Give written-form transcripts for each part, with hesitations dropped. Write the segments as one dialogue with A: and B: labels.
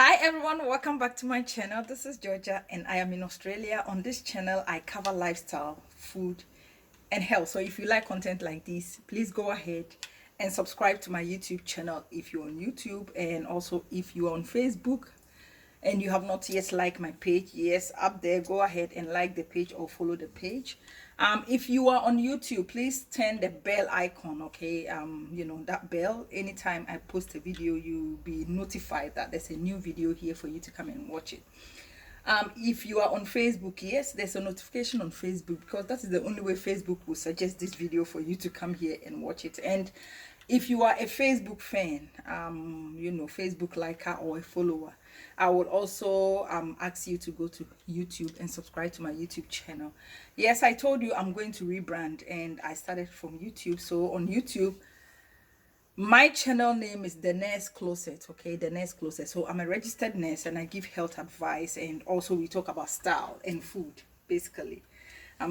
A: Hi everyone, welcome back to my channel. This is Georgia and I am in Australia. On this channel I cover lifestyle, food and health. So if you like content like this, please go ahead and subscribe to my YouTube channel if you're on YouTube, and also if you're on Facebook and you have not yet liked my page, yes, up there, go ahead and like the page or follow the page. If you are on YouTube, please turn the bell icon, okay? You know, that bell, anytime I post a video, you'll be notified that there's a new video here for you to come and watch it. If you are on Facebook, yes, there's a notification on Facebook, because that is the only way Facebook will suggest this video for you to come here and watch it. And if you are a Facebook fan, you know, Facebook liker or a follower, I would also ask you to go to YouTube and subscribe to my YouTube channel. Yes, I told you I'm going to rebrand, and I started from YouTube. So on YouTube, my channel name is The Nurse Closet, okay? The Nurse Closet. So I'm a registered nurse and I give health advice, and also we talk about style and food, basically.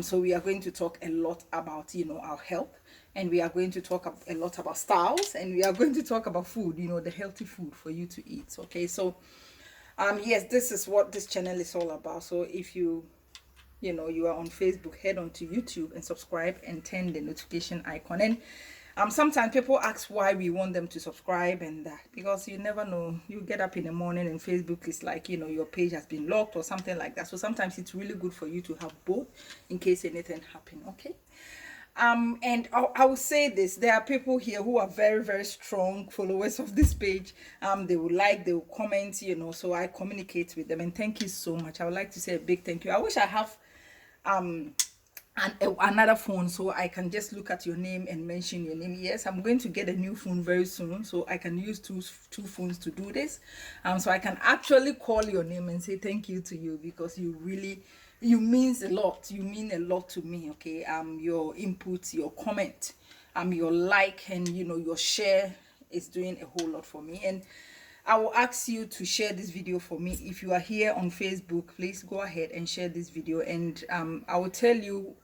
A: So we are going to talk a lot about, you know, our health, and we are going to talk a lot about styles, and we are going to talk about food, you know, the healthy food for you to eat, okay? So yes, this is what this channel is all about. So if you know, you are on Facebook, head on to YouTube and subscribe and turn the notification icon. And sometimes people ask why we want them to subscribe, and that because you never know, you get up in the morning and Facebook is like, you know, your page has been locked or something like that. So sometimes it's really good for you to have both in case anything happen, okay? And I will say this, there are people here who are very, very strong followers of this page. They will like, they will comment, you know, so I communicate with them, and thank you so much. I would like to say a big thank you. I wish I have another phone so I can just look at your name and mention your name. Yes, I'm going to get a new phone very soon, so I can use two phones to do this. So I can actually call your name and say thank you to you, because you means a lot. You mean a lot to me, okay? Your input, your comment, your like, and you know, your share is doing a whole lot for me. And I will ask you to share this video for me. If you are here on Facebook, please go ahead and share this video, and I will tell you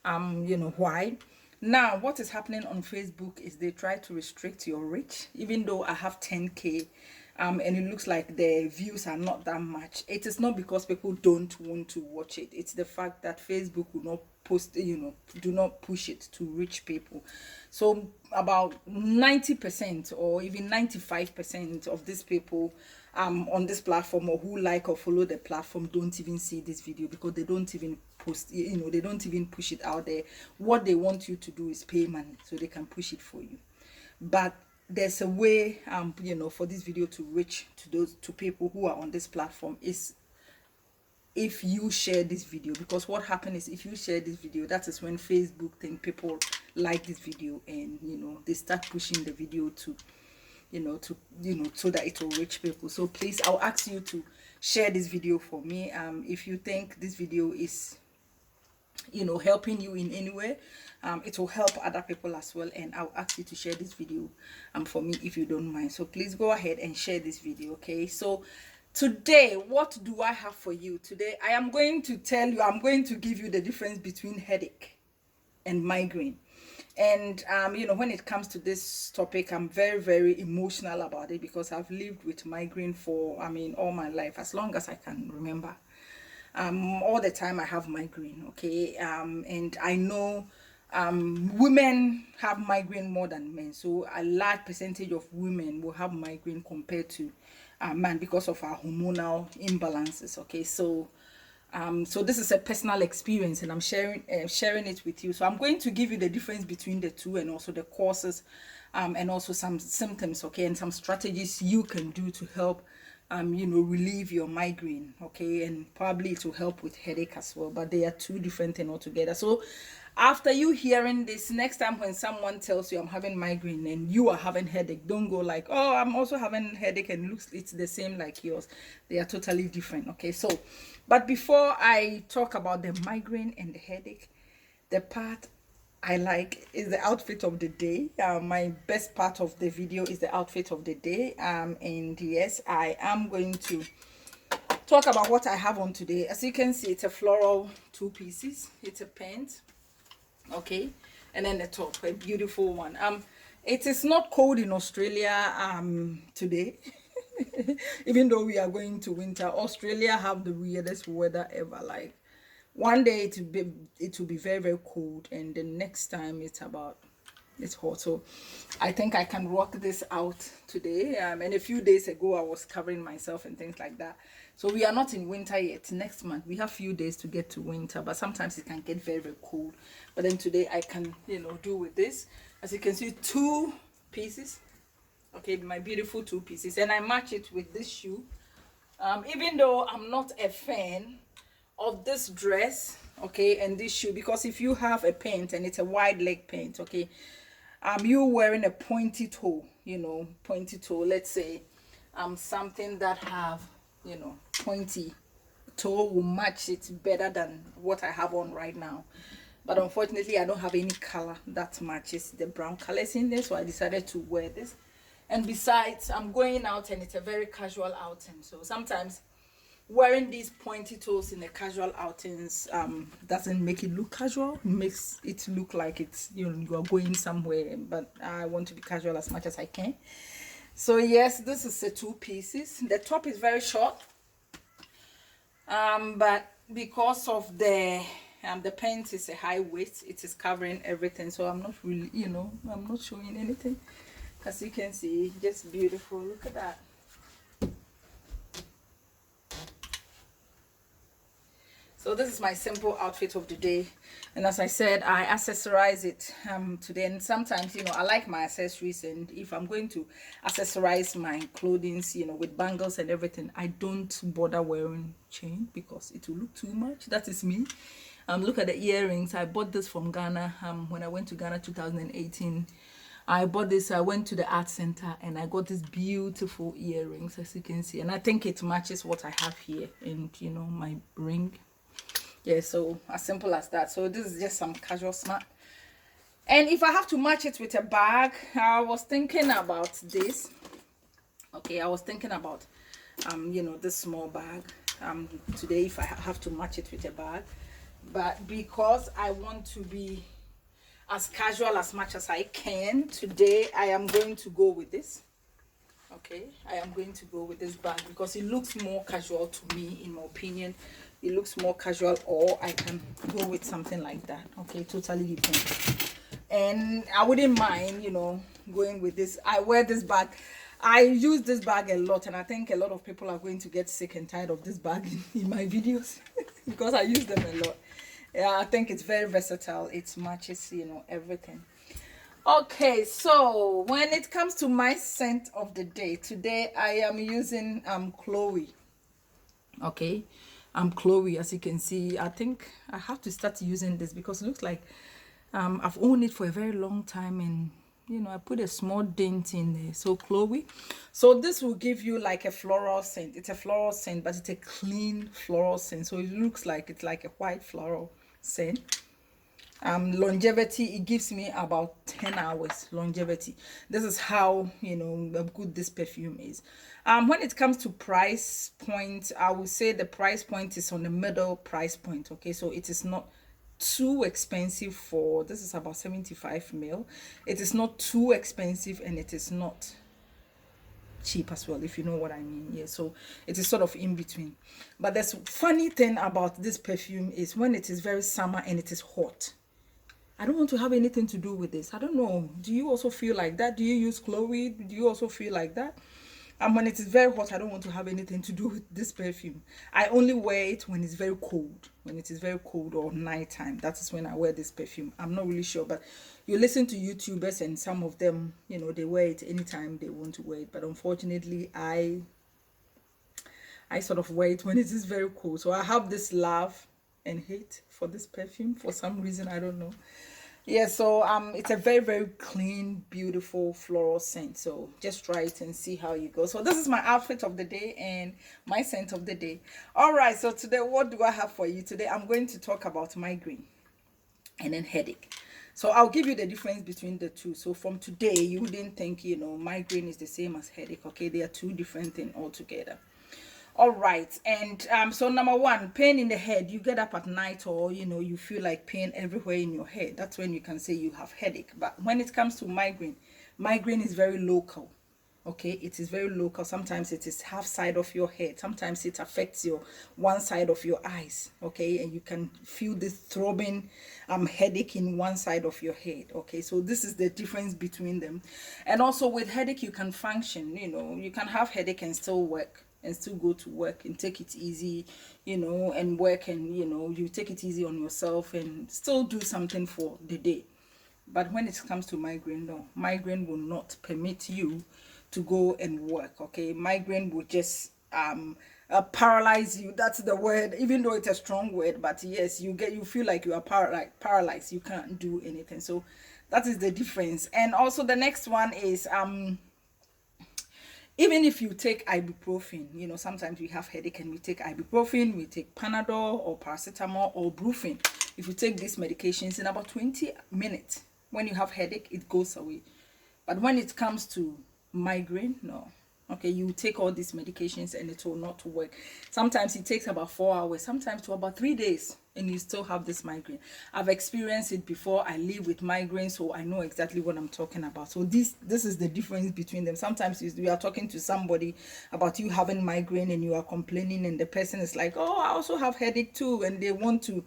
A: you know why. Now what is happening on Facebook is they try to restrict your reach. Even though I have 10k and it looks like the views are not that much, it is not because people don't want to watch it. It's the fact that Facebook will not post, you know, do not push it to reach people. So about 90% or even 95% of these people on this platform, or who like or follow the platform, don't even see this video, because they don't even post, you know, they don't even push it out there. What they want you to do is pay money so they can push it for you. But there's a way you know, for this video to reach to people who are on this platform, is if you share this video. Because what happens is, if you share this video, that is when Facebook think people like this video, and you know, they start pushing the video to so that it will reach people. So please, I'll ask you to share this video for me. If you think this video is, you know, helping you in any way, it will help other people as well, and I'll ask you to share this video for me, if you don't mind. So please go ahead and share this video, okay? So today, what do I have for you today? I am going to tell you, I'm going to give you the difference between headache and migraine. And you know, when it comes to this topic, I'm very, very emotional about it, because I've lived with migraine for, I mean, all my life, as long as I can remember. All the time I have migraine, okay? And I know women have migraine more than men. So a large percentage of women will have migraine compared to men, because of our hormonal imbalances, okay? So so this is a personal experience, and I'm sharing it with you. So I'm going to give you the difference between the two, and also the causes, and also some symptoms, okay, and some strategies you can do to help you know, relieve your migraine, okay? And probably it will help with headache as well, but they are two different things altogether. So after you hearing this, next time when someone tells you I'm having migraine and you are having headache, don't go like, oh, I'm also having headache and looks it's the same like yours. They are totally different, okay? So but before I talk about the migraine and the headache, the part I like is the outfit of the day. My best part of the video is the outfit of the day. And yes, I am going to talk about what I have on today. As you can see, it's a floral 2 pieces. It's a pant, okay, and then the top, a beautiful one. It is not cold in Australia today. Even though we are going to winter, Australia have the weirdest weather ever. Like one day it will be very very cold, and the next time it's hot. So I think I can rock this out today. And a few days ago I was covering myself and things like that. So we are not in winter yet. Next month we have few days to get to winter, but sometimes it can get very very cold. But then today I can, you know, do with this. As you can see, 2 pieces. Okay, my beautiful 2 pieces, and I match it with this shoe. Even though I'm not a fan of this dress, okay, and this shoe, because if you have a pant and it's a wide leg pant, okay, you wearing a pointy toe, you know, pointy toe, let's say something that have, you know, pointy toe will match it better than what I have on right now. But unfortunately I don't have any color that matches the brown colors in there, so I decided to wear this. And besides, I'm going out and it's a very casual outing, so sometimes wearing these pointy toes in the casual outings doesn't make it look casual. It makes it look like it's, you know, you are going somewhere, but I want to be casual as much as I can. So yes, this is the 2 pieces. The top is very short, but because of the pants is a high waist, it is covering everything, so I'm not really, you know, I'm not showing anything. As you can see, just beautiful. Look at that. So this is my simple outfit of the day, and as I said, I accessorize it today. And sometimes, you know, I like my accessories, and if I'm going to accessorize my clothing, you know, with bangles and everything, I don't bother wearing chain because it will look too much. That is me. Look at the earrings. I bought this from Ghana when I went to Ghana 2018. I bought this. I went to the art center and I got these beautiful earrings, as you can see, and I think it matches what I have here, and you know, my ring. Yeah, so as simple as that. So this is just some casual smart. And if I have to match it with a bag, I was thinking about this. Okay, I was thinking about you know, this small bag today, if I have to match it with a bag. But because I want to be as casual as much as I can today, I am going to go with this. Okay, I am going to go with this bag because it looks more casual to me, in my opinion. It looks more casual, or I can go with something like that. Okay, totally depends. And I wouldn't mind, you know, going with this. I wear this bag. I use this bag a lot, and I think a lot of people are going to get sick and tired of this bag in my videos because I use them a lot. Yeah, I think it's very versatile. It matches, you know, everything. Okay, so when it comes to my scent of the day, today I am using Chloe. Okay, Chloe, as you can see. I think I have to start using this because it looks like I've owned it for a very long time, and you know, I put a small dent in there. So Chloe, so this will give you like a floral scent. It's a floral scent, but it's a clean floral scent, so it looks like it's like a white floral scent. Longevity, it gives me about 10 hours longevity. This is how, you know, good this perfume is. When it comes to price point, I would say the price point is on the middle price point. Okay, so it is not too expensive. For this is about 75 ml. It is not too expensive, and it is not cheap as well, if you know what I mean. Yeah, so it is sort of in between. But the funny thing about this perfume is when it is very summer and it is hot, I don't want to have anything to do with this. I don't know. Do you also feel like that? Do you use Chloe? Do you also feel like that? And when it is very hot, I don't want to have anything to do with this perfume. I only wear it when it's very cold. When it is very cold or nighttime, that is when I wear this perfume. I'm not really sure, but you listen to YouTubers and some of them, you know, they wear it anytime they want to wear it. But unfortunately, I sort of wear it when it is very cold. So I have this love and hate for this perfume for some reason. I don't know. Yeah, so it's a very very clean, beautiful floral scent. So just try it and see how you go. So this is my outfit of the day and my scent of the day. All right, so today what do I have for you? Today I'm going to talk about migraine and then headache. So I'll give you the difference between the two. So from today, you wouldn't think, you know, migraine is the same as headache. Okay, they are two different things altogether. All right, and so number one, pain in the head. You get up at night, or you know, you feel like pain everywhere in your head. That's when you can say you have headache. But when it comes to migraine, migraine is very local. Okay, it is very local. Sometimes it is half side of your head, sometimes it affects your one side of your eyes. Okay, and you can feel this throbbing headache in one side of your head. Okay, so this is the difference between them. And also with headache, you can function, you know, you can have headache and still work and still go to work and take it easy, you know, and work, and you know, you take it easy on yourself and still do something for the day. But when it comes to migraine, no, migraine will not permit you to go and work. Okay, migraine will just paralyze you. That's the word, even though it's a strong word, but yes, you feel like you are paralyzed. You can't do anything. So that is the difference. And also the next one is even if you take ibuprofen, you know, sometimes we have headache and we take ibuprofen, we take Panadol or paracetamol or Brufen. If you take these medications in about 20 minutes, when you have headache, it goes away. But when it comes to migraine, no. Okay, you take all these medications and it will not work. Sometimes it takes about 4 hours, sometimes to about 3 days, and you still have this migraine. I've experienced it before. I live with migraine, so I know exactly what I'm talking about. So this is the difference between them. Sometimes you are talking to somebody about you having migraine and you are complaining, and the person is like, oh, I also have headache too, and they want to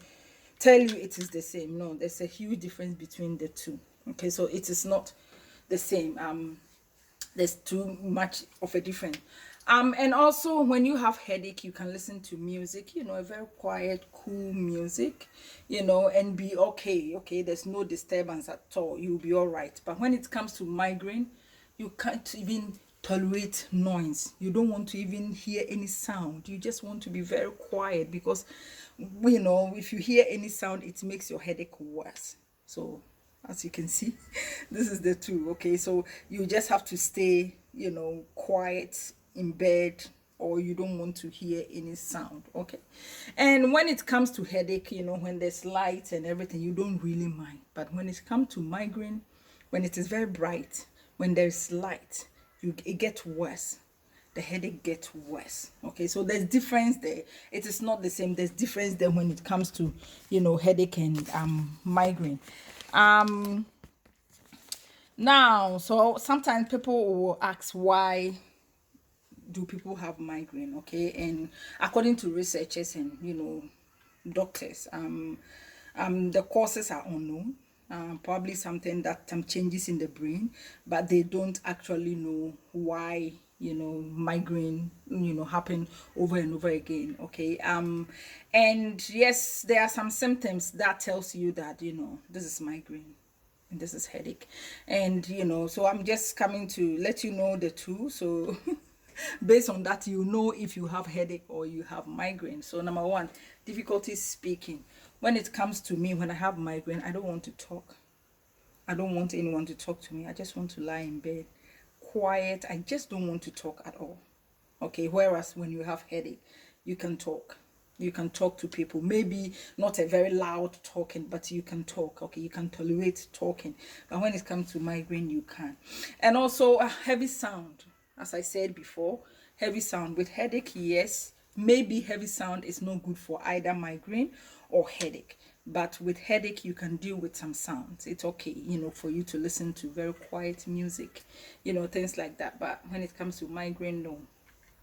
A: tell you it is the same. No, there's a huge difference between the two. Okay, so it is not the same. There's too much of a difference. And also when you have headache, you can listen to music, you know, a very quiet, cool music, you know, and be okay. Okay, there's no disturbance at all, you'll be all right. But when it comes to migraine, you can't even tolerate noise. You don't want to even hear any sound. You just want to be very quiet, because you know, if you hear any sound, it makes your headache worse. So as you can see, this is the two. Okay, so you just have to stay, you know, quiet in bed, or you don't want to hear any sound. Okay, and when it comes to headache, you know, when there's light and everything, you don't really mind. But when it comes to migraine, when it is very bright, when there's light, it gets worse. The headache gets worse. Okay, so there's difference there. It is not the same. There's difference there when it comes to, you know, headache and migraine. Now, so sometimes people will ask, why do people have migraine? Okay, and according to researchers and, you know, doctors, the causes are unknown. Probably something that changes in the brain, but they don't actually know why, you know, migraine, you know, happen over and over again. Okay, and yes, there are some symptoms that tells you that, you know, this is migraine and this is headache. And you know, so I'm just coming to let you know the two. So based on that, you know if you have headache or you have migraine. So number one, difficulty speaking. When it comes to me, when I have migraine, I don't want to talk. I don't want anyone to talk to me. I just want to lie in bed quiet. I just don't want to talk at all. Okay, whereas when you have headache, you can talk. You can talk to people, maybe not a very loud talking, but you can talk. Okay, you can tolerate talking. But when it comes to migraine, you can. And also a heavy sound. As I said before, heavy sound with headache, yes, maybe heavy sound is not good for either migraine or headache. But with headache, you can deal with some sounds. It's okay, you know, for you to listen to very quiet music, you know, things like that. But when it comes to migraine, no,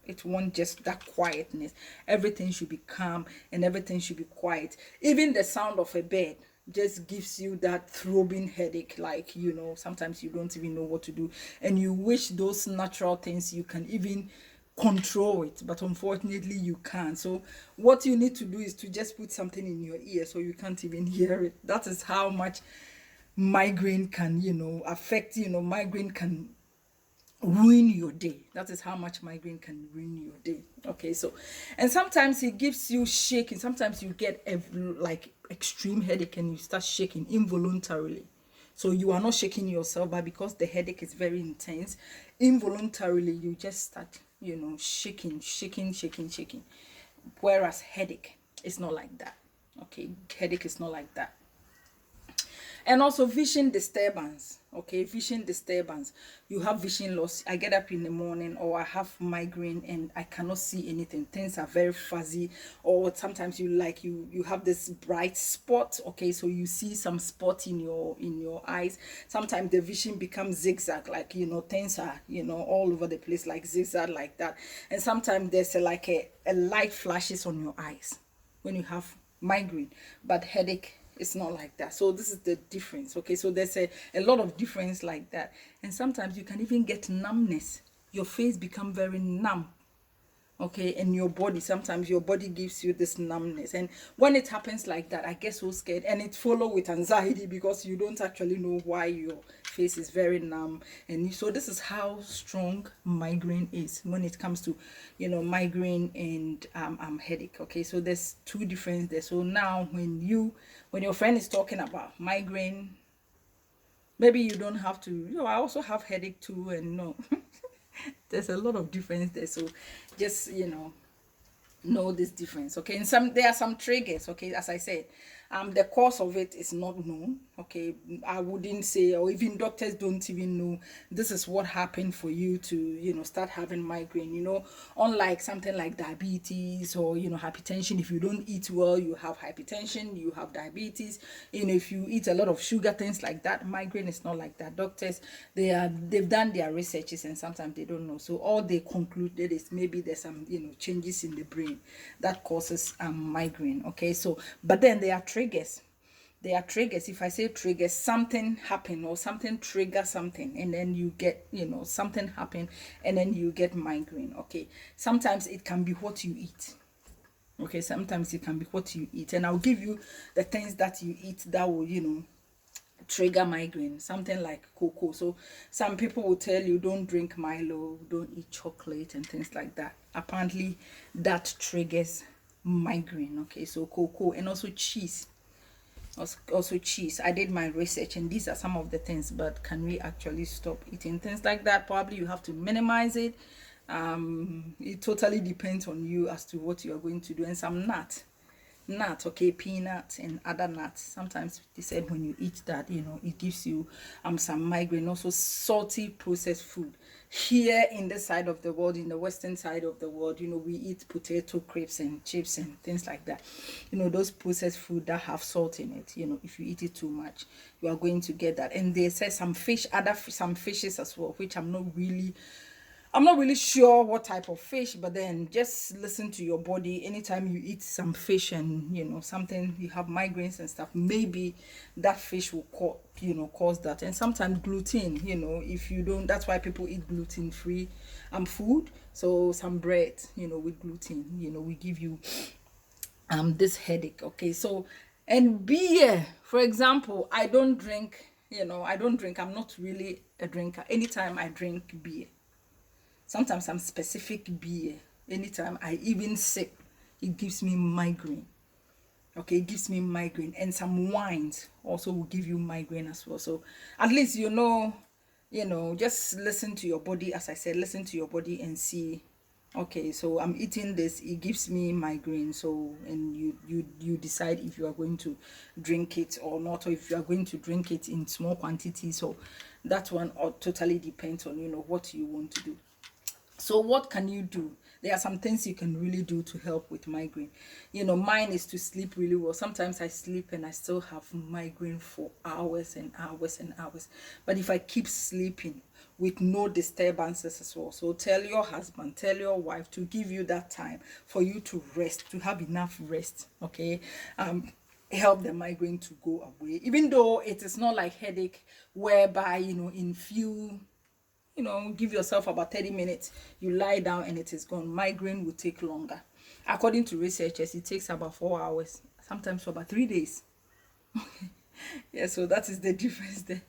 A: it won't just that quietness. Everything should be calm and everything should be quiet. Even the sound of a bed just gives you that throbbing headache, like, you know, sometimes you don't even know what to do, and you wish those natural things you can even control it, but unfortunately you can't. So what you need to do is to just put something in your ear so you can't even hear it. That is how much migraine can, you know, affect, you know, migraine can ruin your day. That is how much migraine can ruin your day. Okay, so, and sometimes it gives you shaking. Sometimes you get like extreme headache and you start shaking involuntarily. So you are not shaking yourself, but because the headache is very intense, involuntarily you just start, you know, shaking. Whereas headache is not like that. Okay, headache is not like that. And also vision disturbance. Okay, vision disturbance. You have vision loss. I get up in the morning, or I have migraine and I cannot see anything. Things are very fuzzy, or sometimes you have this bright spot. Okay, so you see some spot in your eyes. Sometimes the vision becomes zigzag, like things are all over the place, like zigzag like that. And sometimes there's a light flashes on your eyes when you have migraine, but headache, it's not like that. So this is the difference. Okay, so there's a lot of difference like that. And sometimes you can even get numbness. Your face become very numb. Okay, and your body, sometimes your body gives you this numbness. And when it happens like that, I get so scared, and it follow with anxiety, because you don't actually know why your face is very numb. And so this is how strong migraine is when it comes to migraine and headache. Okay, so there's two differences there. So now when your friend is talking about migraine, maybe you don't have to, I also have headache too, and no. There's a lot of difference there. So just know this difference. Okay, and there are some triggers. Okay, as I said, the cause of it is not known. Okay, I wouldn't say, or even doctors don't even know this is what happened for you to start having migraine. Unlike something like diabetes or hypertension. If you don't eat well, you have hypertension, you have diabetes. If you eat a lot of sugar, things like that. Migraine is not like that. Doctors, they've done their researches, and sometimes they don't know. So all they concluded is maybe there's some changes in the brain that causes migraine. Okay, so but then there are triggers. If I say triggers, something happen or something trigger something, and then you get something happen, and then you get migraine. Okay, sometimes it can be what you eat. Okay, sometimes it can be what you eat, and I'll give you the things that you eat that will trigger migraine. Something like cocoa. So some people will tell you don't drink Milo, don't eat chocolate and things like that. Apparently that triggers migraine. Okay, so cocoa, and also cheese. Also cheese. I did my research, and these are some of the things, but can we actually stop eating things like that? Probably you have to minimize it. It totally depends on you as to what you are going to do. And some nuts, okay, peanuts and other nuts, sometimes they said when you eat that it gives you some migraine. Also salty processed food. Here in this side of the world, in the western side of the world, we eat potato crisps and chips and things like that. Those processed food that have salt in it, if you eat it too much, you are going to get that. And they say some fishes as well, which I'm not really sure what type of fish, but then just listen to your body. Anytime you eat some fish and something, you have migraines and stuff, maybe that fish will cause that. And sometimes gluten, if you don't, that's why people eat gluten-free food. So some bread, with gluten, we give you this headache. Okay, so, and beer, for example, I don't drink, I'm not really a drinker. Anytime I drink beer, sometimes some specific beer, anytime I even sip, it gives me migraine. Okay, it gives me migraine. And some wines also will give you migraine as well. So at least just listen to your body. As I said, listen to your body and see, okay, so I'm eating this, it gives me migraine. So, and you decide if you are going to drink it or not, or if you are going to drink it in small quantities. So that one totally depends on what you want to do. So what can you do? There are some things you can really do to help with migraine. Mine is to sleep really well. Sometimes I sleep and I still have migraine for hours and hours and hours. But if I keep sleeping with no disturbances as well, so tell your husband, tell your wife to give you that time for you to rest, to have enough rest. Okay, help the migraine to go away. Even though it is not like headache, whereby in few, give yourself about 30 minutes, you lie down and it is gone. Migraine will take longer. According to researchers, it takes about 4 hours, sometimes for about 3 days. Yeah, so that is the difference there.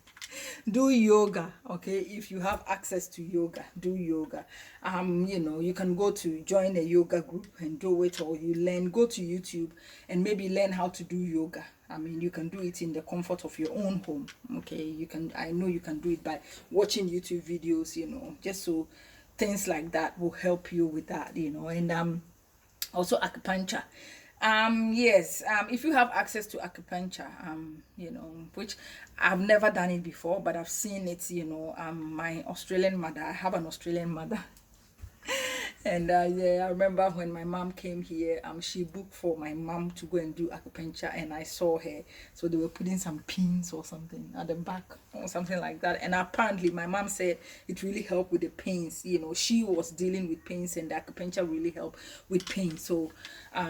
A: Do yoga. Okay, if you have access to yoga, do yoga. You can go to join a yoga group and do it, or go to YouTube and maybe learn how to do yoga. You can do it in the comfort of your own home. Okay, I know you can do it by watching YouTube videos, just so things like that will help you with that, and also acupuncture. Yes, if you have access to acupuncture, you know, which I've never done it before, but I've seen it, you know, my Australian mother, I have an Australian mother. And yeah, I remember when my mom came here, she booked for my mom to go and do acupuncture, and I saw her. So they were putting some pins or something at the back or something like that. And apparently, my mom said it really helped with the pains. You know, she was dealing with pains, and the acupuncture really helped with pain. So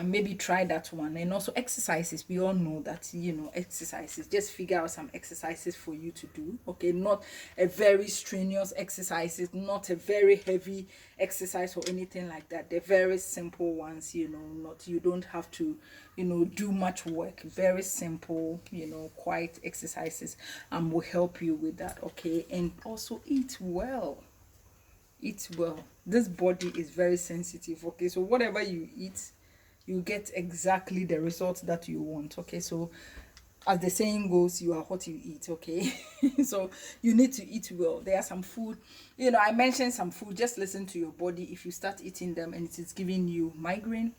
A: maybe try that one. And also exercises. We all know that, you know, exercises. Just figure out some exercises for you to do. Okay, not a very strenuous exercises, not a very heavy exercise or anything like that. They're very simple ones, you know, not, you don't have to, you know, do much work. Very simple, you know, quiet exercises will help you with that. Okay, and also eat well. Eat well. This body is very sensitive. Okay, so whatever you eat, you get exactly the results that you want. Okay, so as the saying goes, you are what you eat. Okay, so you need to eat well. There are some food, you know, I mentioned some food. Just listen to your body. If you start eating them and it is giving you migraine,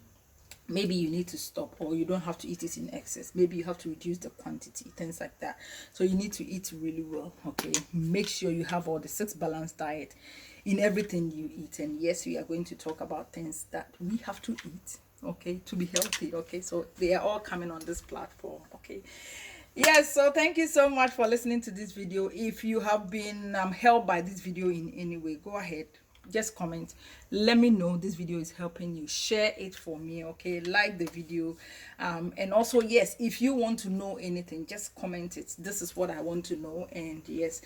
A: maybe you need to stop, or you don't have to eat it in excess. Maybe you have to reduce the quantity, things like that. So you need to eat really well. Okay, make sure you have all the 6 balanced diet in everything you eat. And yes, we are going to talk about things that we have to eat, okay, to be healthy. Okay, so they are all coming on this platform. Okay, yes, so thank you so much for listening to this video. If you have been helped by this video in any way, go ahead, just comment, let me know this video is helping you. Share it for me. Okay, like the video, and also, yes, if you want to know anything, just comment it. This is what I want to know, and yes,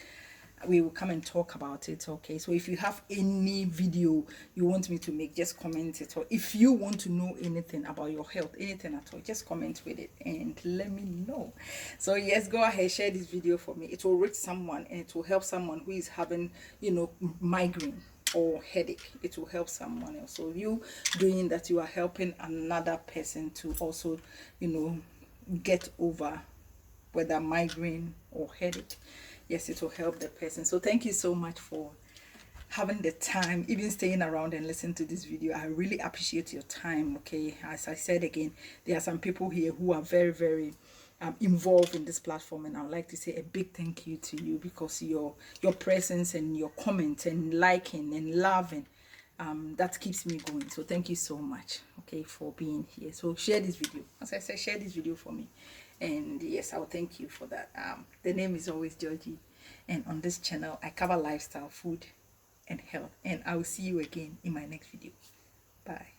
A: we will come and talk about it. Okay, so if you have any video you want me to make, just comment it. Or if you want to know anything about your health, anything at all, just comment with it and let me know. So yes, go ahead, share this video for me. It will reach someone, and it will help someone who is having, you know, migraine or headache. It will help someone else. So you doing that, you are helping another person to also, you know, get over whether migraine or headache. Yes, it will help the person. So thank you so much for having the time, even staying around and listening to this video. I really appreciate your time. Okay, as I said again, there are some people here who are very, very involved in this platform, and I would like to say a big thank you to you, because your presence and your comment and liking and loving, that keeps me going. So thank you so much, okay, for being here. So share this video. As I said, share this video for me, and yes, I'll thank you for that. The name is always Georgie, and on this channel I cover lifestyle, food and health, and I will see you again in my next video. Bye.